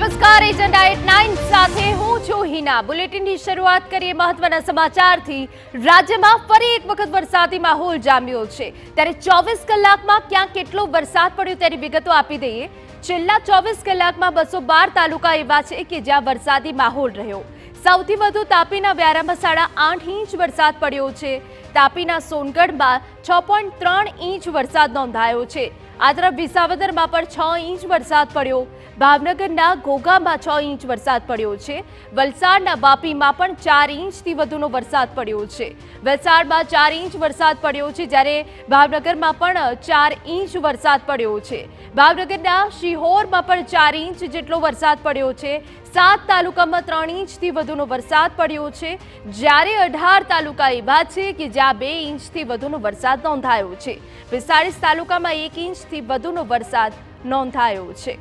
નમસ્કાર, agenda at 9 સાથે હું છું હિના। બુલેટિનની શરૂઆત કરીએ મહત્વના સમાચારથી। રાજ્યમાં ફરી એક વખત વરસાદી માહોલ જામ્યો છે, ત્યારે 24 કલાકમાં ક્યાં કેટલો વરસાદ પડ્યો તેની વિગતો આપી દઈએ। છેલ્લા 24 કલાકમાં 212 તાલુકા એવા છે કે જ્યાં વરસાદી માહોલ રહ્યો। સૌથી વધુ તાપીના વ્યારામાં 8.5 ઇંચ વરસાદ પડ્યો છે। તાપીના સોનગઢમાં 6.3 ઇંચ વરસાદ નોંધાયો છે। આ તરફ વિસાવદરમાં પણ 6 ઇંચ વરસાદ પડ્યો। ભાવનગરના ઘોઘામાં 6 ઇંચ વરસાદ પડ્યો છે। વલસાડના વાપીમાં પણ 4 ઇંચથી વધુનો વરસાદ પડ્યો છે। વલસાડમાં 4 ઇંચ વરસાદ પડ્યો છે, જ્યારે ભાવનગરમાં પણ 4 ઇંચ વરસાદ પડ્યો છે। ભાવનગરના શિહોરમાં પણ 4 ઇંચ જેટલો વરસાદ પડ્યો છે। 7 તાલુકામાં 3 ઇંચથી વધુનો વરસાદ પડ્યો છે, જ્યારે 18 તાલુકા એવા છે કે જ્યાં 2 ઇંચથી વધુનો વરસાદ નોંધાયો છે। 45 તાલુકામાં 1 ઇંચથી વધુનો વરસાદ નોંધાયો છે।